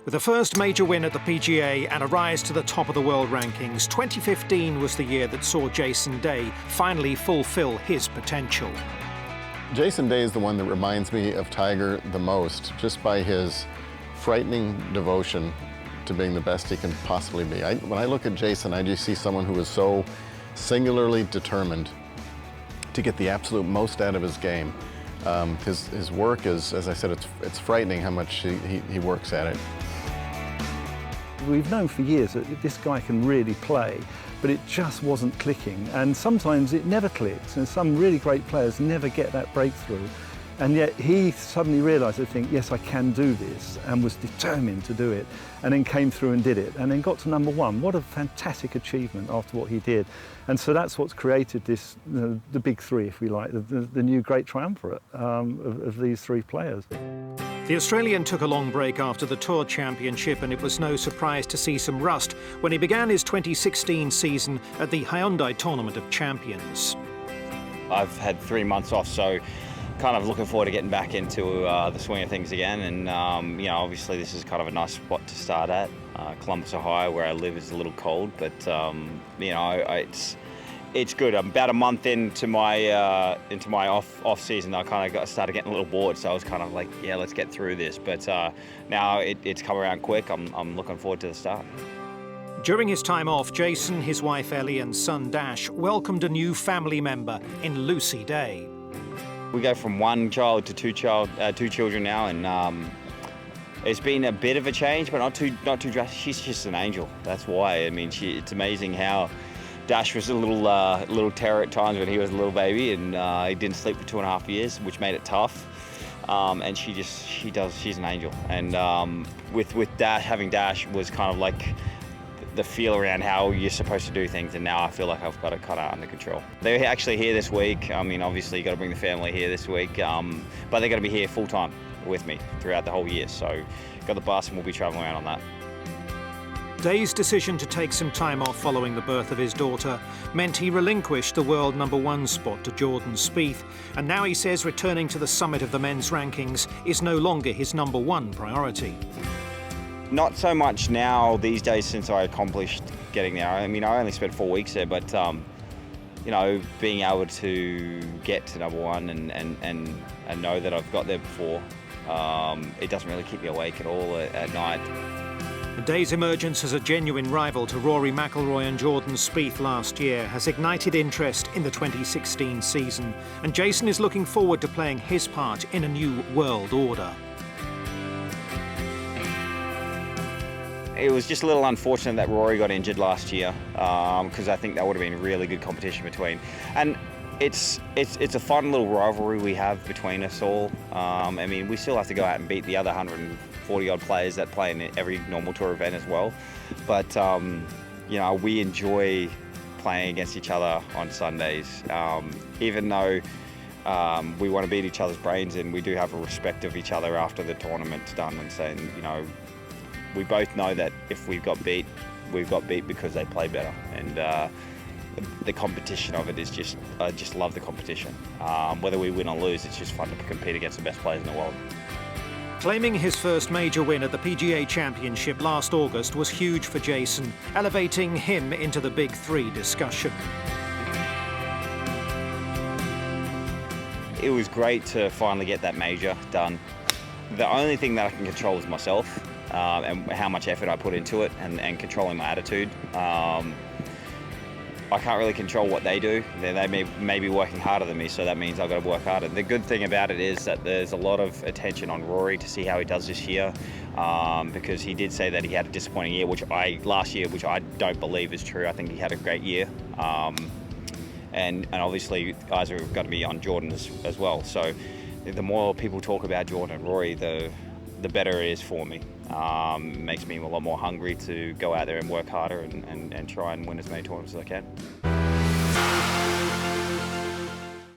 With the first major win at the PGA and a rise to the top of the world rankings, 2015 was the year that saw Jason Day finally fulfill his potential. Jason Day is the one that reminds me of Tiger the most, just by his frightening devotion to being the best he can possibly be. When I look at Jason, I just see someone who is so singularly determined to get the absolute most out of his game. His work is, as I said, it's frightening how much he works at it. We've known for years that this guy can really play, but it just wasn't clicking. And sometimes it never clicks, and some really great players never get that breakthrough. And yet he suddenly realised, I think, yes, I can do this, and was determined to do it, and then came through and did it, and then got to number one. What a fantastic achievement after what he did. And so that's what's created this, the big three, if we like, the new great triumvirate of these three players. The Australian took a long break after the Tour Championship, and it was no surprise to see some rust when he began his 2016 season at the Hyundai Tournament of Champions. I've had 3 months off, so kind of looking forward to getting back into the swing of things again. And, you know, obviously this is kind of a nice spot to start at. Columbus, Ohio, where I live, is a little cold, but, you know, it's good. I'm about a month into my off season. I kind of started getting a little bored, so I was kind of like, yeah, let's get through this. But now it's come around quick. I'm looking forward to the start. During his time off, Jason, his wife Ellie and son Dash welcomed a new family member in Lucy Day. We go from one child to two children now, and it's been a bit of a change, but not too drastic. She's just an angel. That's why. I mean, it's amazing how Dash was a little terror at times when he was a little baby, and he didn't sleep for 2.5 years, which made it tough. And she's an angel. And with Dash, having Dash was kind of like the feel around how you're supposed to do things, and now I feel like I've got it kind of under control. They're actually here this week. I mean, obviously you got to bring the family here this week, but they're going to be here full time with me throughout the whole year. So got the bus and we'll be traveling around on that. Day's decision to take some time off following the birth of his daughter meant he relinquished the world #1 spot to Jordan Spieth, and now he says returning to the summit of the men's rankings is no longer his #1 priority. Not so much now these days since I accomplished getting there. I mean, I only spent 4 weeks there, but you know, being able to get to #1 and know that I've got there before, it doesn't really keep me awake at all at night. Day's emergence as a genuine rival to Rory, McIlroy and Jordan Spieth last year has ignited interest in the 2016 season, and Jason is looking forward to playing his part in a new world order. It was just a little unfortunate that Rory got injured last year, because I think that would have been really good competition between. And it's a fun little rivalry we have between us all. I mean, we still have to go out and beat the other 140-odd players that play in every normal tour event as well. But, you know, we enjoy playing against each other on Sundays. Even though we want to beat each other's brains in, we do have a respect of each other after the tournament's done, and saying, you know, we both know that if we've got beat because they play better. And the competition of it is just, I just love the competition. Whether we win or lose, it's just fun to compete against the best players in the world. Claiming his first major win at the PGA Championship last August was huge for Jason, elevating him into the big three discussion. It was great to finally get that major done. The only thing that I can control is myself, and how much effort I put into it, and controlling my attitude. I can't really control what they do. They may be working harder than me, so that means I've got to work harder. The good thing about it is that there's a lot of attention on Rory to see how he does this year, because he did say that he had a disappointing year, last year, which I don't believe is true. I think he had a great year. And obviously eyes are going to be on Jordan as well. So the more people talk about Jordan and Rory, the better it is for me. It makes me a lot more hungry to go out there and work harder and try and win as many tournaments as I can.